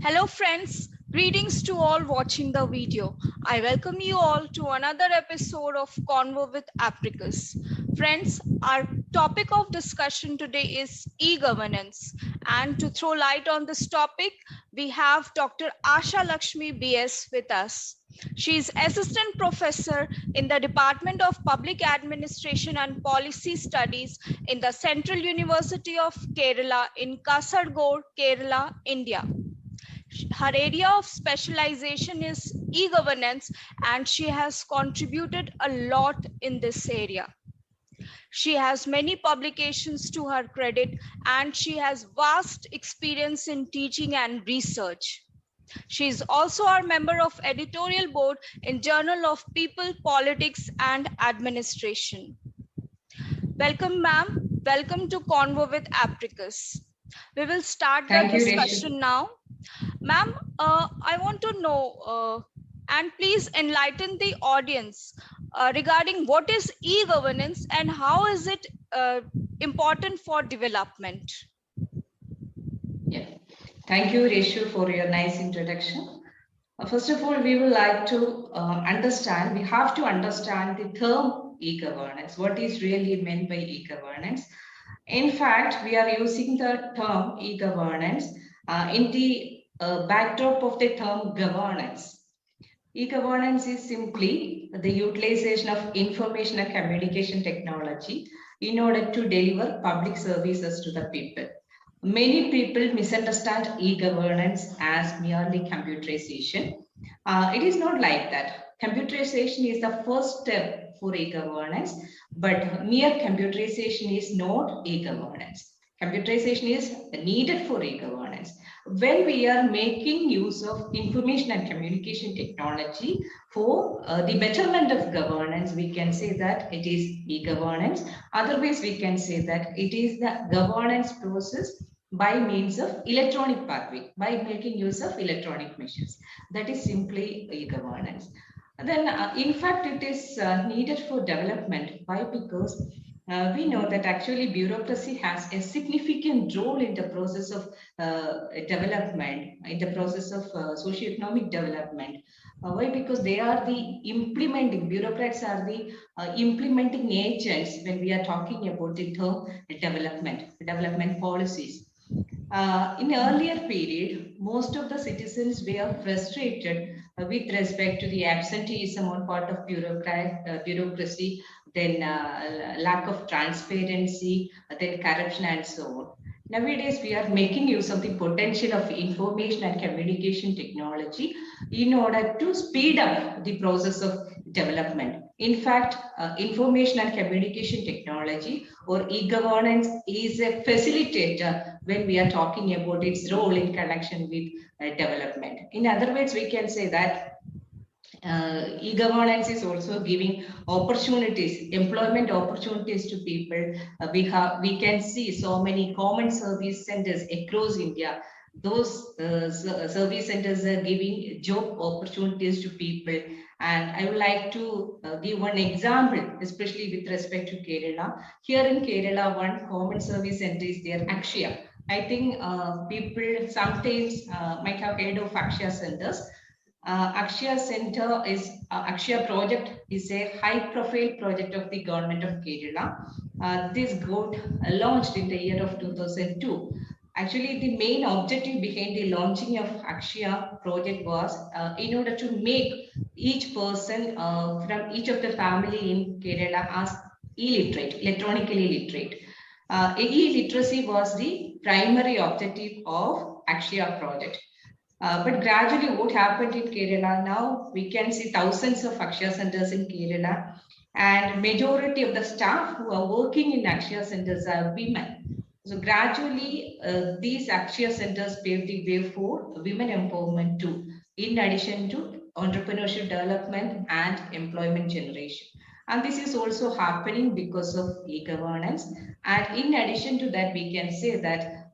Hello friends, greetings to all watching the video. I welcome you all to another episode of Convo with Apricus. Friends, our topic of discussion today is e-governance, and to throw light on this topic, we have Dr. Ashalakshmi B.S. with us. She is Assistant Professor in the Department of Public Administration and Policy Studies in the Central University of Kerala in Kasargorh, Kerala, India. Her area of specialization is e-governance, and she has contributed a lot in this area. She has many publications to her credit, and she has vast experience in teaching and research. She is also a member of editorial board in Journal of People, Politics and Administration. Welcome, ma'am. Welcome to Convo with Apricus. We will start the discussion now. Ma'am, I want to know, and please enlighten the audience regarding what is e-governance and how is it important for development? Yeah, thank you, Reshu, for your nice introduction. First of all, we would like to we have to understand the term e-governance. What is really meant by e-governance? In fact, we are using the term e-governance in the backdrop of the term governance. E-governance is simply the utilization of information and communication technology in order to deliver public services to the people. Many people misunderstand e-governance as merely computerization. It is not like that. Computerization is the first step for e-governance, but mere computerization is not e-governance. Computerization is needed for e-governance. When we are making use of information and communication technology for the betterment of governance, we can say that it is e-governance. Otherwise, we can say that it is the governance process by means of electronic pathway, by making use of electronic measures. That is simply e-governance. Then, in fact, it is needed for development. Why? Because we know that actually bureaucracy has a significant role in the process of development, in the process of socio-economic development. Why? Because they are the implementing, bureaucrats are the implementing agents when we are talking about the term development policies. In earlier period, most of the citizens were frustrated with respect to the absenteeism on part of bureaucracy, then lack of transparency, then corruption and so on. Nowadays, we are making use of the potential of information and communication technology in order to speed up the process of development. In fact, information and communication technology or e-governance is a facilitator when we are talking about its role in connection with development. In other words, we can say that e-governance is also giving opportunities, employment opportunities to people. We can see so many common service centers across India. Those service centers are giving job opportunities to people. And I would like to give one example, especially with respect to Kerala. Here in Kerala, one common service center is there, Akshaya. I think people sometimes might have heard of Akshaya centers. Akshaya Center is Akshaya project is a high-profile project of the government of Kerala. This got launched in the year of 2002. Actually, the main objective behind the launching of Akshaya project was in order to make each person from each of the family in Kerala as illiterate, electronically literate. E-literacy was the primary objective of Akshaya project. But gradually what happened in Kerala, now we can see thousands of Akshaya centers in Kerala, and majority of the staff who are working in Akshaya centers are women. So gradually these Akshaya centers pave the way for women empowerment too, in addition to entrepreneurship development and employment generation. And this is also happening because of e-governance. And in addition to that, we can say that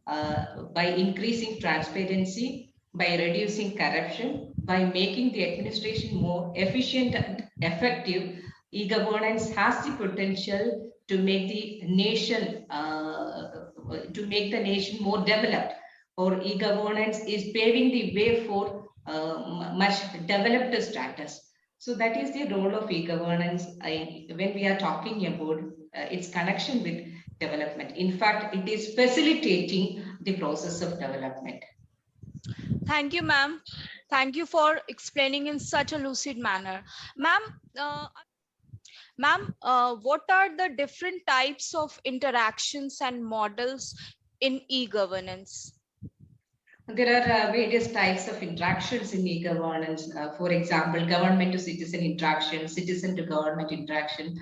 by increasing transparency, by reducing corruption, by making the administration more efficient and effective, e-governance has the potential to make the nation to make the nation more developed, or e-governance is paving the way for much developed status. So that is the role of e-governance when we are talking about its connection with development. In fact, it is facilitating the process of development. Thank you, ma'am. Thank you for explaining in such a lucid manner. Ma'am, uh, what are the different types of interactions and models in e-governance? There are various types of interactions in e-governance. For example, government to citizen interaction, citizen to government interaction.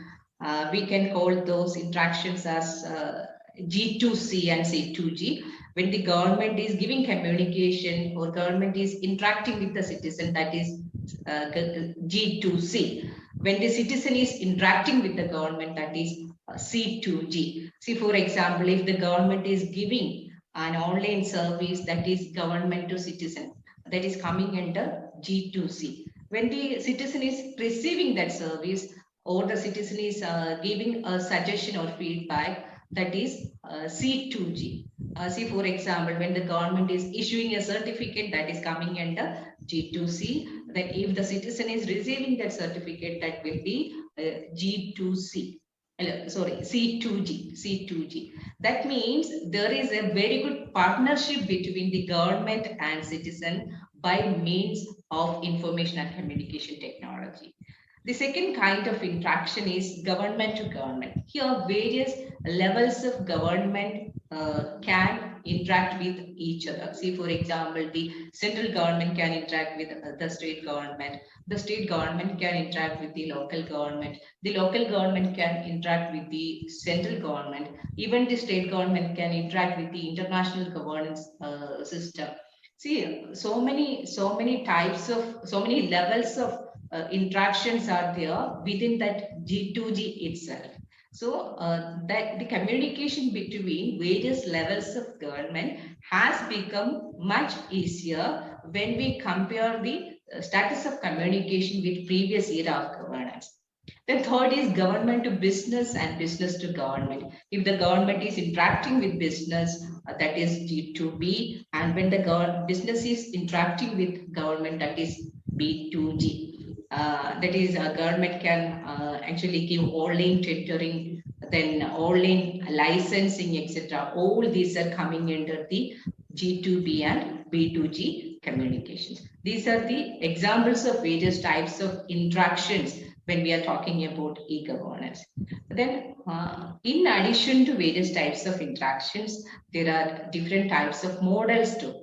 We can call those interactions as G2C and C2G. When the government is giving communication or government is interacting with the citizen, that is G2C. When the citizen is interacting with the government, that is C2G. See, for example, if the government is giving an online service, that is government to citizen, that is coming under G2C. When the citizen is receiving that service or the citizen is giving a suggestion or feedback, that is C2G. See, for example, when the government is issuing a certificate, that is coming under G2C. Then if the citizen is receiving that certificate, that will be G2C. Sorry, C2G. That means there is a very good partnership between the government and citizen by means of information and communication technology. The second kind of interaction is government to government. Here, various levels of government can interact with each other. See, for example, the central government can interact with the state government. The state government can interact with the local government. The local government can interact with the central government. Even the state government can interact with the international governance system. See, so many types of, so many levels of interactions are there within that G2G itself. So that the communication between various levels of government has become much easier when we compare the status of communication with previous era of governance. The third is government to business and business to government. If the government is interacting with business, that is G2B, and when the business is interacting with government, that is B2G. That is, government can actually give online tendering, then online licensing, etc. All these are coming under the G2B and B2G communications. These are the examples of various types of interactions when we are talking about e-governance. Then, in addition to various types of interactions, there are different types of models too.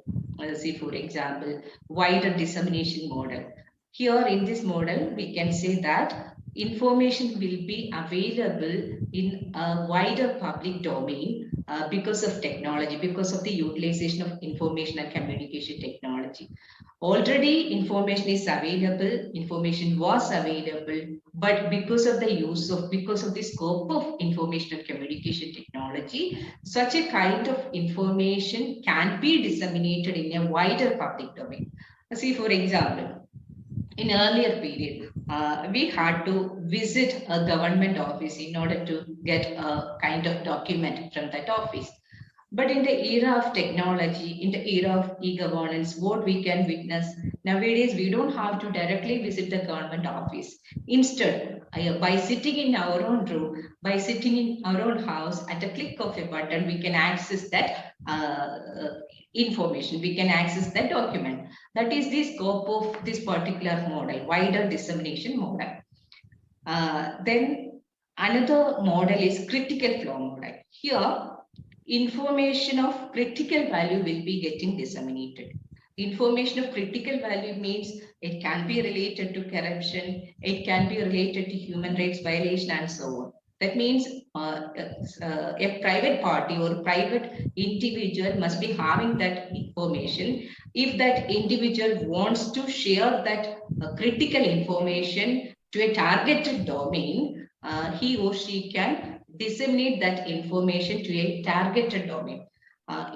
See, for example, wider dissemination model. Here in this model, we can say that information will be available in a wider public domain because of technology, because of the utilization of information and communication technology. Already information is available, information was available, but because of the use of, because of the scope of information and communication technology, such a kind of information can be disseminated in a wider public domain. See, for example, in earlier period, we had to visit a government office in order to get a kind of document from that office. But in the era of technology, in the era of e-governance, what we can witness nowadays, we don't have to directly visit the government office. Instead, by sitting in our own room, by sitting in our own house, at a click of a button, we can access that information, we can access that document. That is the scope of this particular model, wider dissemination model. Then another model is critical flow model. Here, information of critical value will be getting disseminated. Information of critical value means it can be related to corruption, it can be related to human rights violation and so on. That means a private party or private individual must be having that information. If that individual wants to share that critical information to a targeted domain, he or she can disseminate that information to a targeted domain.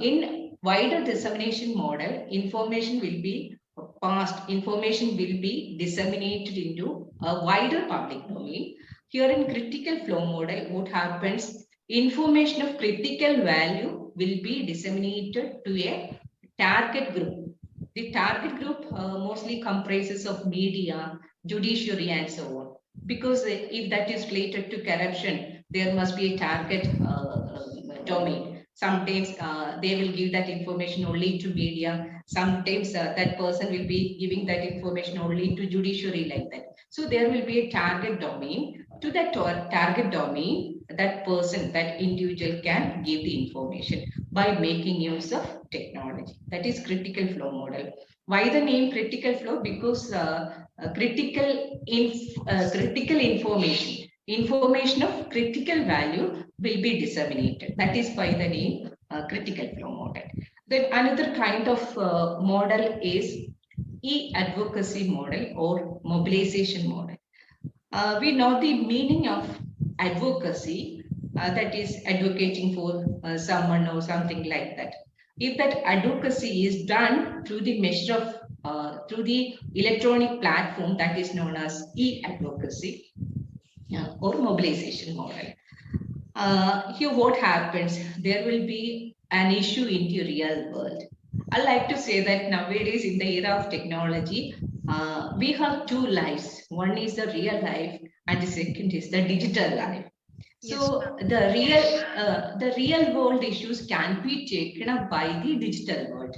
In wider dissemination model, information will be passed, information will be disseminated into a wider public domain. Here in critical flow model, what happens? Information of critical value will be disseminated to a target group. The target group mostly comprises of media, judiciary, and so on. Because if that is related to corruption, there must be a target domain. Sometimes they will give that information only to media. Sometimes that person will be giving that information only to judiciary, like that. So there will be a target domain. To that target domain, that person, that individual can give the information by making use of technology. That is critical flow model. Why the name critical flow? Because critical information of critical value will be disseminated. That is why the name critical flow model. Then another kind of model is e-advocacy model or mobilization model. We know the meaning of advocacy, that is advocating for someone or something like that. If that advocacy is done through the measure of through the electronic platform, that is known as e-advocacy or mobilization model. Here what happens, there will be an issue in the real world. I like to say that nowadays in the era of technology, we have two lives. One is the real life and the second is the digital life. So the real world issues can be taken up by the digital world.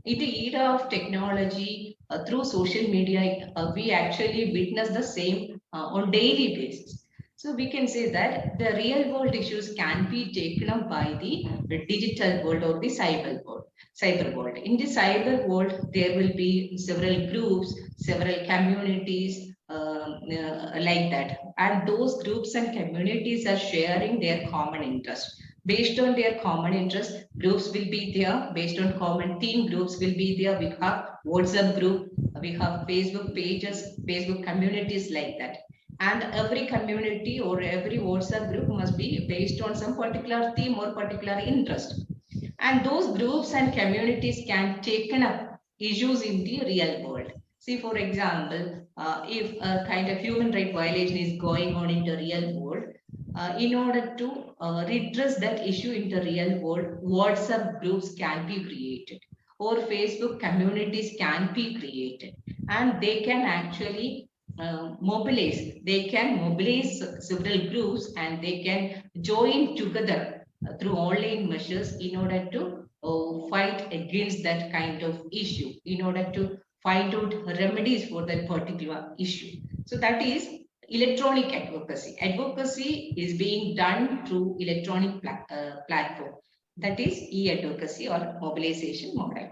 In the era of technology, through social media, we actually witness the same on daily basis. So we can say that the real world issues can be taken up by the digital world or the cyber world. Cyber world. In the cyber world, there will be several groups, several communities, like that, and those groups and communities are sharing their common interest. Based on their common interest, groups will be there. Based on common theme, groups will be there. We have WhatsApp group, we have Facebook pages, Facebook communities, like that. And every community or every WhatsApp group must be based on some particular theme or particular interest. And those groups and communities can take up issues in the real world. See, for example, if a kind of human right violation is going on in the real world, in order to redress that issue in the real world, WhatsApp groups can be created or Facebook communities can be created, and they can actually mobilize. They can mobilize several groups and they can join together through online measures in order to fight against that kind of issue, in order to find out remedies for that particular issue. So that is electronic advocacy. Advocacy is being done through electronic platform. That is e-advocacy or mobilization model.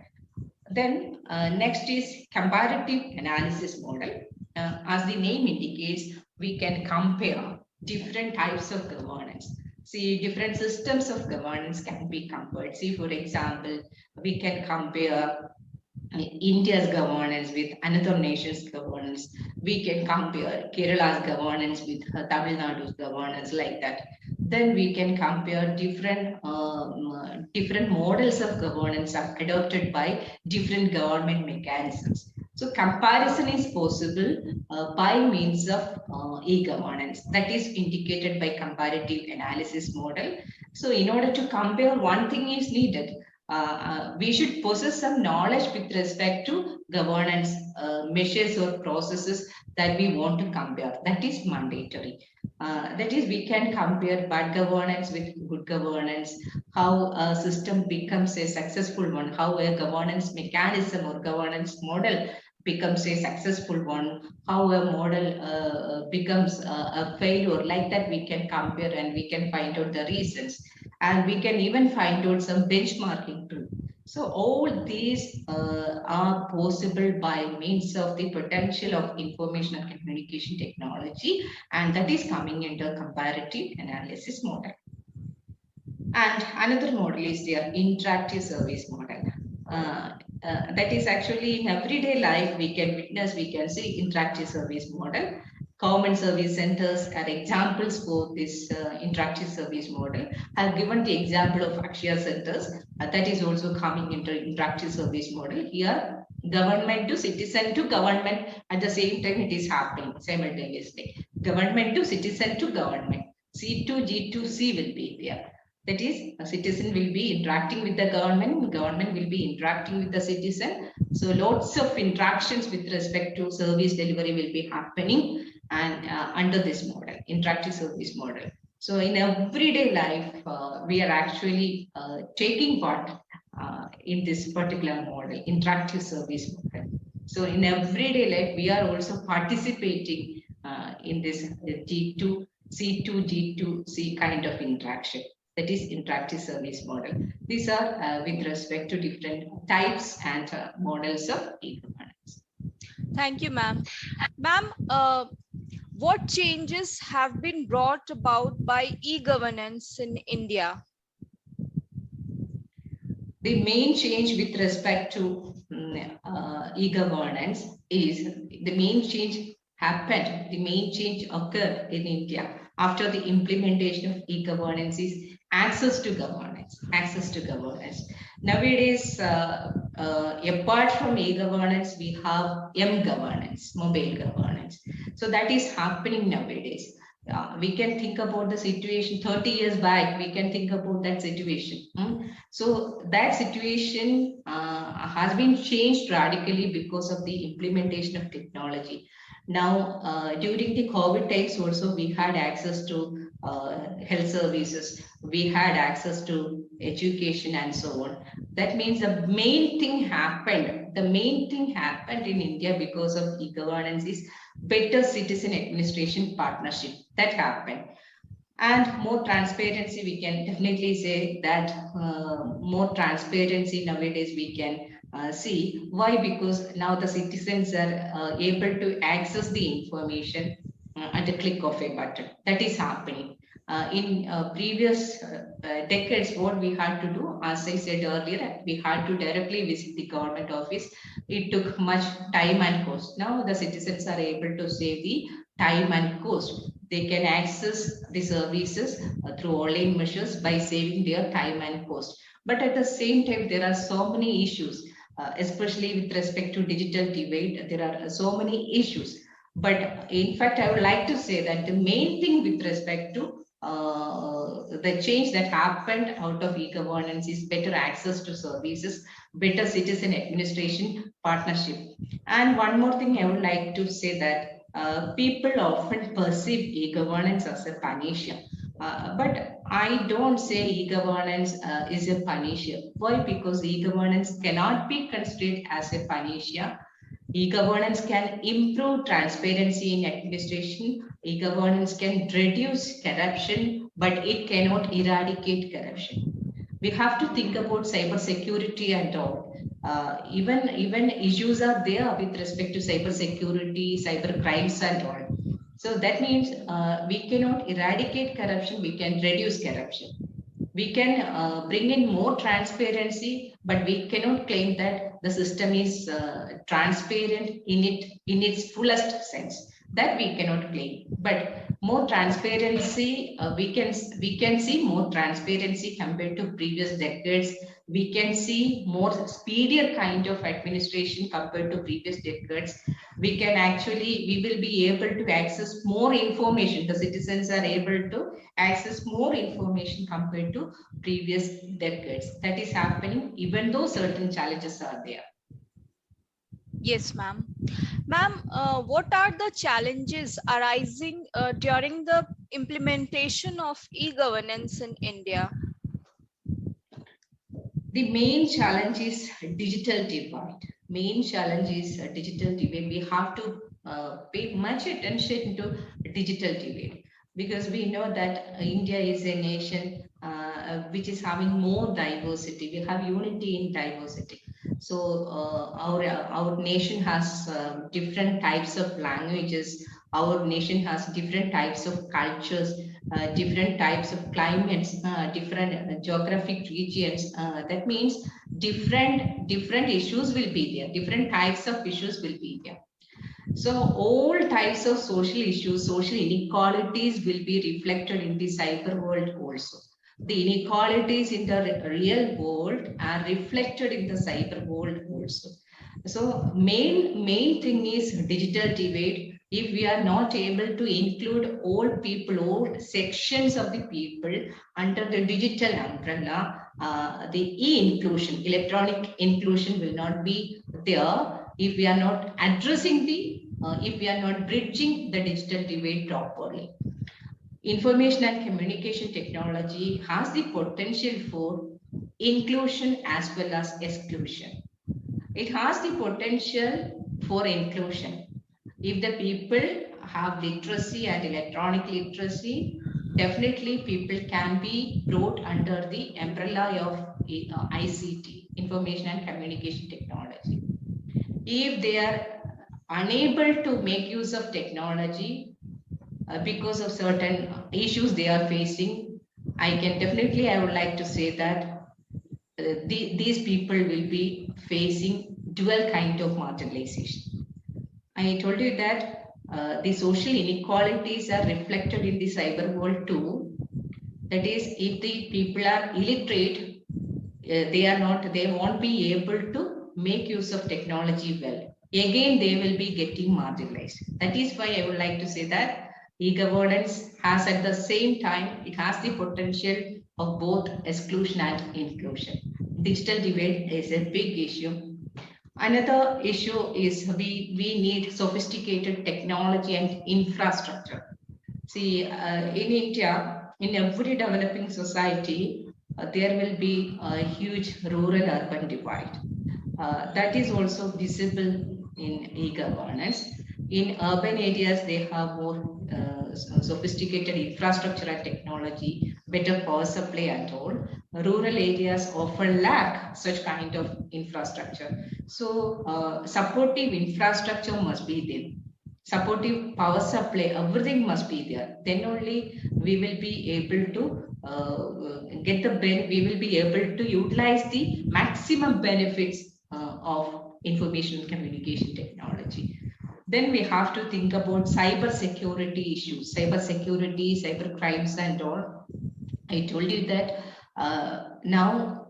Then next is comparative analysis model. As the name indicates, we can compare different types of governance. See, different systems of governance can be compared. See, for example, we can compare India's governance with another nation's governance. We can compare Kerala's governance with Tamil Nadu's governance, like that. Then we can compare different models of governance adopted by different government mechanisms. So comparison is possible by means of e-governance, that is indicated by comparative analysis model. So in order to compare, one thing is needed. We should possess some knowledge with respect to governance measures or processes that we want to compare. That is mandatory. That is, we can compare bad governance with good governance, how a system becomes a successful one, how a governance mechanism or governance model becomes a successful one, how a model becomes a failure. Like that, we can compare and we can find out the reasons. And we can even find out some benchmarking too. So all these are possible by means of the potential of information and communication technology, and that is coming into comparative analysis model. And another model is their interactive service model. That is actually in everyday life we can witness, we can see interactive service model. Government service centers are examples for this interactive service model. I have given the example of Akshaya centers. That is also coming into interactive service model. Here, government to citizen to government, at the same time it is happening simultaneously. Government to citizen to government. C to G to C will be there. That is, a citizen will be interacting with the government will be interacting with the citizen. So lots of interactions with respect to service delivery will be happening and under this model, interactive service model. So in everyday life, we are actually taking part in this particular model, interactive service model. So in everyday life, we are also participating in this G2, C2, G2C kind of interaction. That is interactive service model. These are with respect to different types and models of e-governance. Thank you, ma'am. Ma'am, what changes have been brought about by e-governance in India? The main change with respect to e-governance is the main change happened, the main change occurred in India after the implementation of e-governance is access to governance, access to governance. Nowadays, apart from e-governance, we have m-governance, mobile governance. So that is happening nowadays. We can think about the situation 30 years back, we can think about that situation. So that situation has been changed radically because of the implementation of technology. Now, during the COVID times also, we had access to health services, we had access to education and so on. That means the main thing happened in India because of e-governance is better citizen administration partnership. That happened. And more transparency, we can definitely say that more transparency nowadays we can see. Why? Because now the citizens are able to access the information at the click of a button. That is happening. In previous decades, what we had to do, as I said earlier, we had to directly visit the government office. It took much time and cost. Now the citizens are able to save the time and cost. They can access the services through online measures by saving their time and cost. But at the same time, there are so many issues, especially with respect to digital divide. There are so many issues. But in fact, I would like to say that the main thing with respect to the change that happened out of e-governance is better access to services, better citizen administration partnership. And one more thing I would like to say that people often perceive e-governance as a panacea. But I don't say e-governance is a panacea. Why? Because e-governance cannot be considered as a panacea. E-governance can improve transparency in administration. E-governance can reduce corruption, but it cannot eradicate corruption. We have to think about cyber security and all. Even issues are there with respect to cyber security, cyber crimes and all. So that means we cannot eradicate corruption, we can reduce corruption. We can bring in more transparency, but we cannot claim that the system is transparent in its fullest sense. That we cannot claim. But more transparency, we can see more transparency compared to previous decades. We can see more speedier kind of administration compared to previous decades. We will be able to access more information. The citizens are able to access more information compared to previous decades. That is happening even though certain challenges are there. Yes, ma'am. Ma'am, what are the challenges arising during the implementation of e-governance in India? The main challenge is digital divide. Main challenge is digital divide. We have to pay much attention to digital divide because we know that India is a nation which is having more diversity. We have unity in diversity. So our nation has different types of languages. Our nation has different types of cultures, different types of climates, different geographic regions. That means different issues will be there. Different types of issues will be there. So all types of social issues, social inequalities will be reflected in the cyber world also. The inequalities in the real world are reflected in the cyber world also. So main thing is digital divide. If we are not able to include all people, all sections of the people under the digital umbrella, the e-inclusion, electronic inclusion will not be there if we are not addressing if we are not bridging the digital divide properly. Information and communication technology has the potential for inclusion as well as exclusion. It has the potential for inclusion. If the people have literacy and electronic literacy, definitely people can be brought under the umbrella of ICT, information and communication technology. If they are unable to make use of technology because of certain issues they are facing, I would like to say that these people will be facing dual kind of marginalization. I told you that the social inequalities are reflected in the cyber world too. That is, if the people are illiterate, they won't be able to make use of technology well. Again, they will be getting marginalized. That is why I would like to say that e-governance has at the same time, it has the potential of both exclusion and inclusion. Digital divide is a big issue. Another issue is we need sophisticated technology and infrastructure. See, in India, in every developing society, there will be a huge rural-urban divide. That is also visible in e-governance. In urban areas, they have more sophisticated infrastructure and technology, better power supply and all. Rural areas often lack such kind of infrastructure. So supportive infrastructure must be there. Supportive power supply, everything must be there. Then only we will be able to we will be able to utilize the maximum benefits of information and communication technology. Then we have to think about cyber security issues, cyber security, cyber crimes and all. I told you that now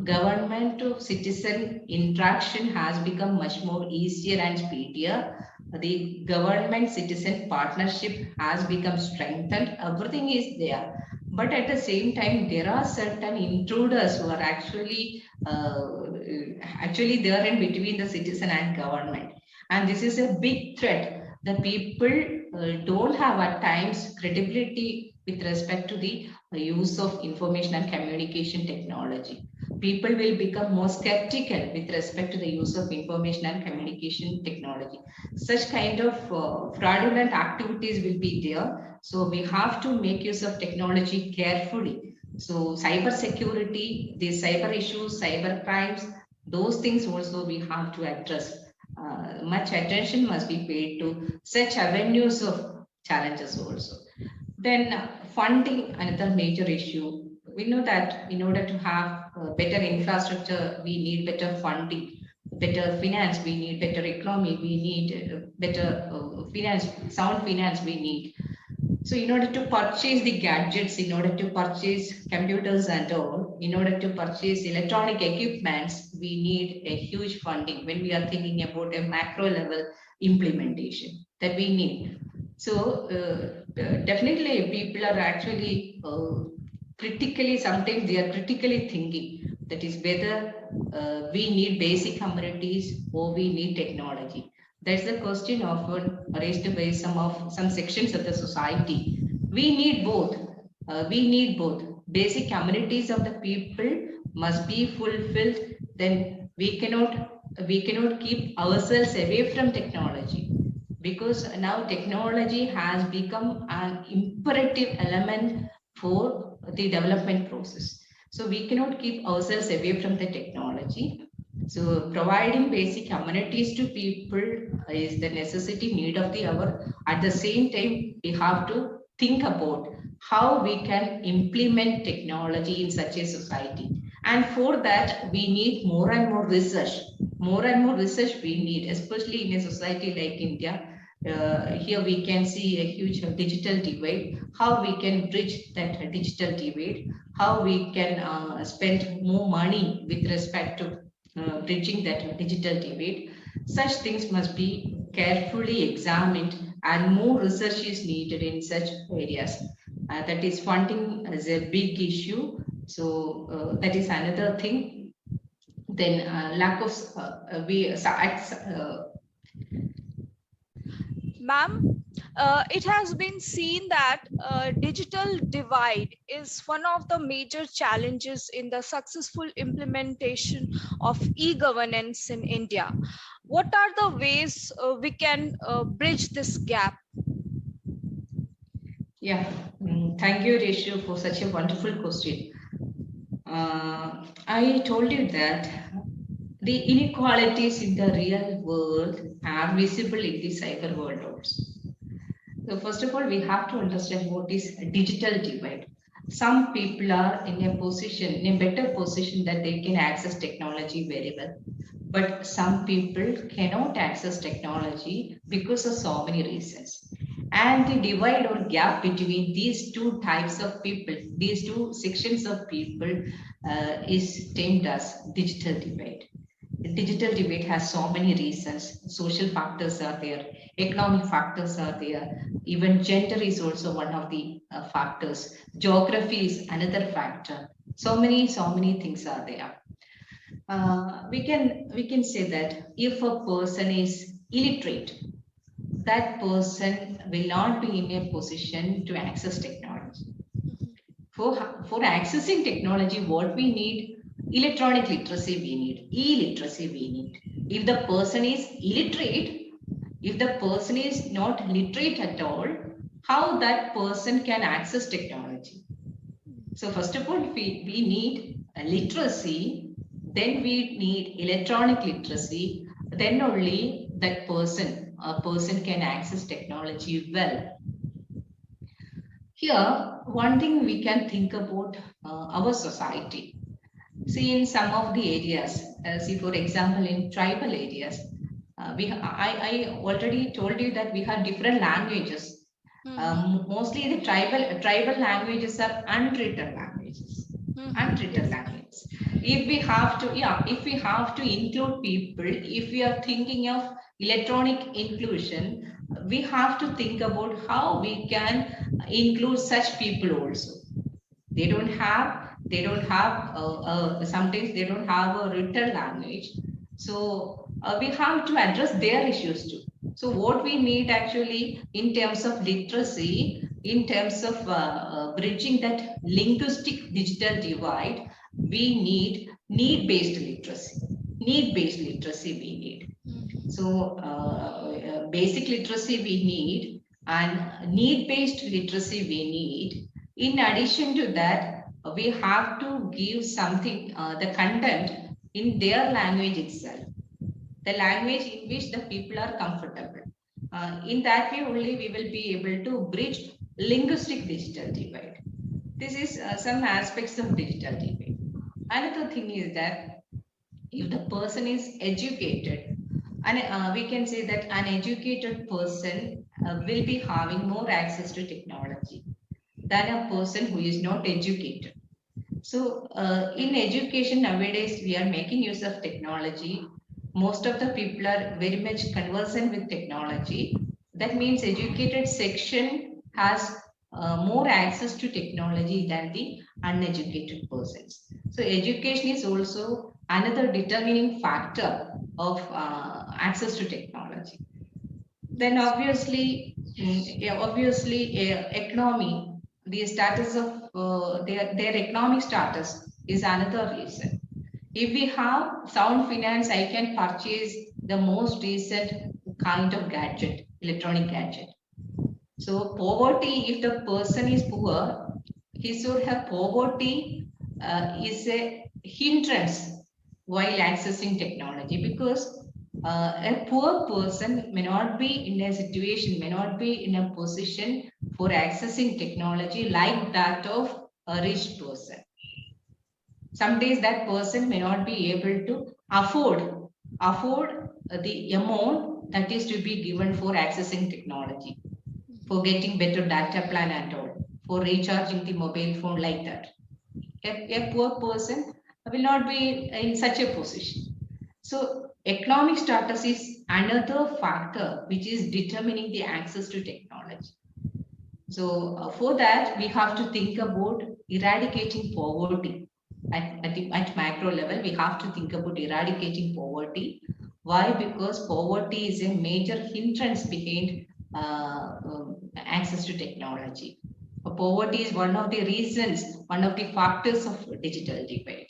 government to citizen interaction has become much more easier and speedier. The government citizen partnership has become strengthened. Everything is there. But at the same time, there are certain intruders who are actually there in between the citizen and government. And this is a big threat. The people don't have at times credibility with respect to the use of information and communication technology. People will become more skeptical with respect to the use of information and communication technology. Such kind of fraudulent activities will be there. So we have to make use of technology carefully. So cyber security, the cyber issues, cyber crimes, those things also we have to address. Much attention must be paid to such avenues of challenges also. Then funding, another major issue. We know that in order to have better infrastructure, we need better funding, better finance, we need better economy, we need better finance, sound finance we need. So in order to purchase the gadgets, in order to purchase computers and all, in order to purchase electronic equipments, we need a huge funding when we are thinking about a macro level implementation that we need. So definitely people are actually critically, sometimes they are critically thinking that is whether we need basic amenities or we need technology. That's the question often raised by some sections of the society. We need both. We need both. Basic amenities of the people must be fulfilled. Then we cannot keep ourselves away from technology, because now technology has become an imperative element for the development process. So we cannot keep ourselves away from the technology. So providing basic amenities to people is the necessity need of the hour. At the same time, we have to think about how we can implement technology in such a society. And for that, we need more and more research. More and more research we need, especially in a society like India. Here we can see a huge digital divide, how we can bridge that digital divide, how we can spend more money with respect to bridging that digital divide. Such things must be carefully examined, and more research is needed in such areas. That is, funding is a big issue. So that is another thing. Then lack of Ma'am, it has been seen that digital divide is one of the major challenges in the successful implementation of e-governance in India. What are the ways we can bridge this gap? Yeah, thank you, Reshu, for such a wonderful question. I told you that the inequalities in the real world are visible in the cyber world also. So first of all, we have to understand what is a digital divide. Some people are in a position, in a better position that they can access technology very well. But some people cannot access technology because of so many reasons. And the divide or gap between these two types of people, these two sections of people, is termed as digital divide. Digital divide has so many reasons. Social factors are there, economic factors are there, even gender is also one of the factors. Geography is another factor. So many things are there. We can say that if a person is illiterate, that person will not be in a position to access technology. For accessing technology, what we need, electronic literacy we need, e-literacy we need. If the person is illiterate, if the person is not literate at all, how that person can access technology? So first of all, we need a literacy, then we need electronic literacy, then only that a person can access technology well. Here, one thing we can think about our society. See, in some of the areas, see, for example, in tribal areas, I already told you that we have different languages. Mostly the tribal languages are unwritten languages. Unwritten languages. If we have to include people, if we are thinking of electronic inclusion, we have to think about how we can include such people also. Sometimes they don't have a written language. So we have to address their issues too. So what we need actually in terms of literacy, in terms of bridging that linguistic digital divide, we need-based literacy. Need-based literacy we need. So basic literacy we need, and need-based literacy we need. In addition to that, we have to give something, the content in their language itself, the language in which the people are comfortable. In that way only we will be able to bridge linguistic digital divide. This is some aspects of digital divide. Another thing is that if the person is educated, and we can say that an educated person will be having more access to technology than a person who is not educated. So in education nowadays, we are making use of technology. Most of the people are very much conversant with technology. That means educated section has more access to technology than the uneducated persons. So education is also another determining factor of access to technology. Then obviously, economy, the status of their economic status is another reason. If we have sound finance, I can purchase the most recent kind of gadget, electronic gadget. So poverty, if the person is poor, his or her poverty is a hindrance while accessing technology, because a poor person may not be in a situation, may not be in a position for accessing technology like that of a rich person. Some days that person may not be able to afford the amount that is to be given for accessing technology, for getting better data plan and all, for recharging the mobile phone like that. A poor person will not be in such a position. So economic status is another factor which is determining the access to technology. So for that, we have to think about eradicating poverty. At macro level, we have to think about eradicating poverty. Why? Because poverty is a major hindrance behind access to technology. Poverty is one of the reasons, one of the factors of digital divide.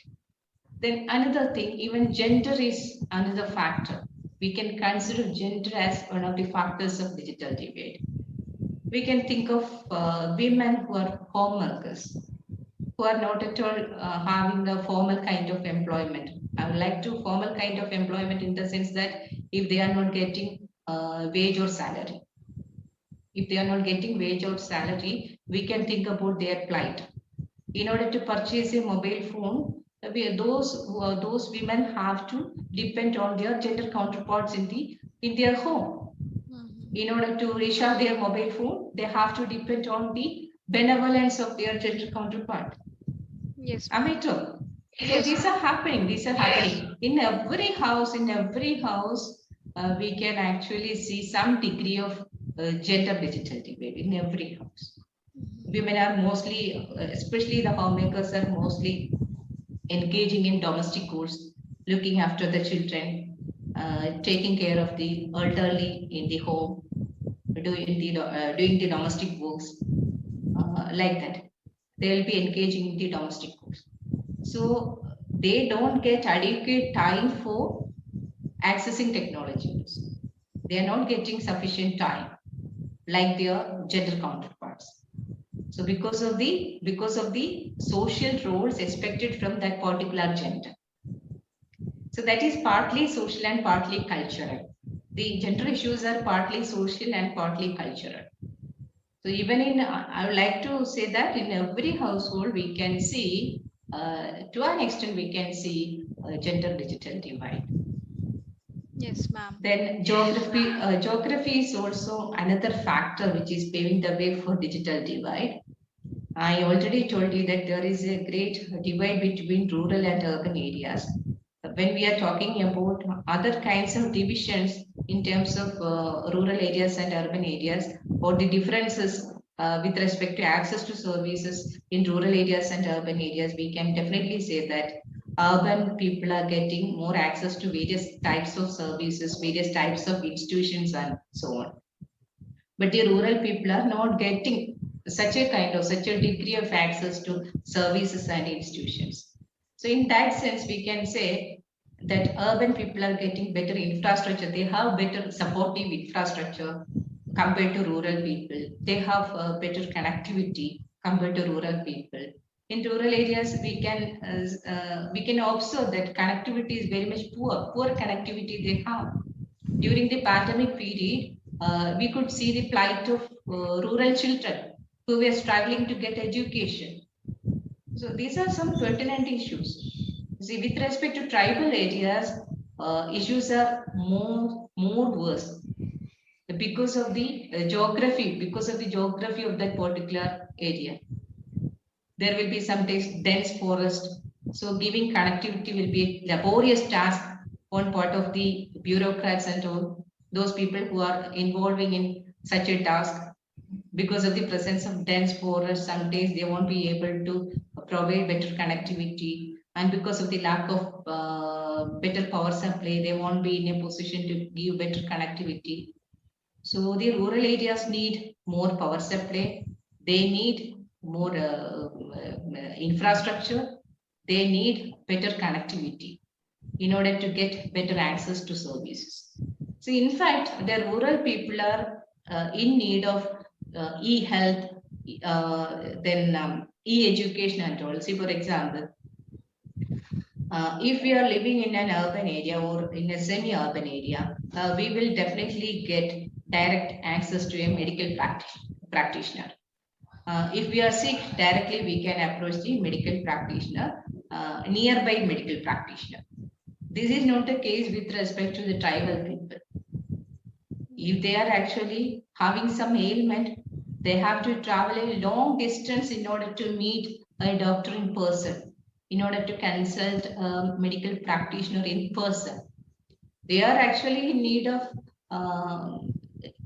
Then another thing, even gender is another factor. We can consider gender as one of the factors of digital divide. We can think of women who are home workers, who are not at all having a formal kind of employment. I would like to formal kind of employment in the sense that if they are not getting wage or salary, if they are not getting wage or salary, we can think about their plight. In order to purchase a mobile phone, those women have to depend on their gender counterparts in their home. In order to recharge their mobile phone, they have to depend on the benevolence of their gender counterpart. Yes. Am I true? So Yes. these are happening. These are happening in every house. In every house, we can actually see some degree of gender digital divide in every house. Women are mostly, especially the homemakers, are mostly engaging in domestic chores, looking after the children, taking care of the elderly in the home, doing the domestic works, like that. They will be engaging in the domestic works. So they don't get adequate time for accessing technologies. They are not getting sufficient time like their gender counterparts. So because of the social roles expected from that particular gender. So that is partly social and partly cultural. The gender issues are partly social and partly cultural. So even in, I would like to say that in every household we can see, to an extent we can see gender digital divide. Yes, ma'am. Then geography is also another factor which is paving the way for digital divide. I already told you that there is a great divide between rural and urban areas. When we are talking about other kinds of divisions in terms of rural areas and urban areas, or the differences with respect to access to services in rural areas and urban areas, we can definitely say that urban people are getting more access to various types of services, various types of institutions, and so on. But the rural people are not getting such a degree of access to services and institutions. So in that sense, we can say that urban people are getting better infrastructure. They have better supportive infrastructure compared to rural people. They have better connectivity compared to rural people. In rural areas, we can observe that connectivity is very much poor connectivity they have. During the pandemic period, we could see the plight of rural children who were struggling to get education. So these are some pertinent issues. See, with respect to tribal areas, issues are more worse because of the geography of that particular area. There will be some dense forest. So giving connectivity will be a laborious task on part of the bureaucrats and all those people who are involving in such a task. Because of the presence of dense forest, some days they won't be able to provide better connectivity. And because of the lack of better power supply, they won't be in a position to give better connectivity. So the rural areas need more power supply. They need more infrastructure. They need better connectivity in order to get better access to services. So in fact, the rural people are in need of e-health, then e-education and all. See, for example, if we are living in an urban area or in a semi-urban area, we will definitely get direct access to a medical practitioner. If we are sick, directly we can approach the medical practitioner, nearby medical practitioner. This is not the case with respect to the tribal people. If they are actually having some ailment, they have to travel a long distance in order to meet a doctor in person, in order to consult a medical practitioner in person. They are actually in need of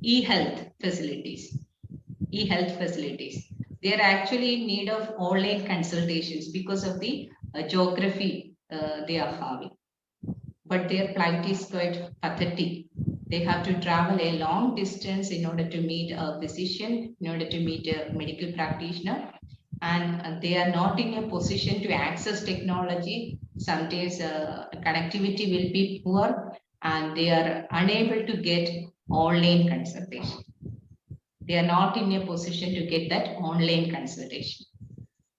e-health facilities. E-health facilities. They are actually in need of online consultations because of the geography they are having. But their plight is quite pathetic. They have to travel a long distance in order to meet a physician, in order to meet a medical practitioner, and they are not in a position to access technology. Sometimes connectivity will be poor and they are unable to get online consultation. They are not in a position to get that online consultation.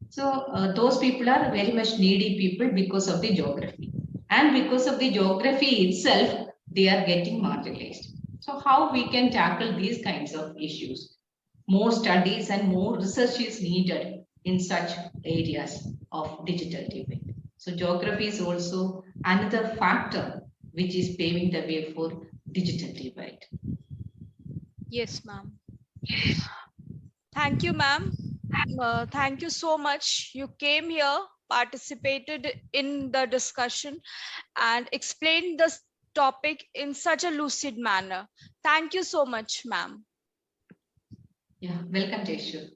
So those people are very much needy people because of the geography. And because of the geography itself, they are getting marginalized. So how we can tackle these kinds of issues? More studies and more research is needed in such areas of digital divide. So geography is also another factor which is paving the way for digital divide. Yes, ma'am. Thank you, ma'am. Thank you so much. You came here, participated in the discussion, and explained this topic in such a lucid manner. Thank you so much, ma'am. Yeah, welcome, Jeshu.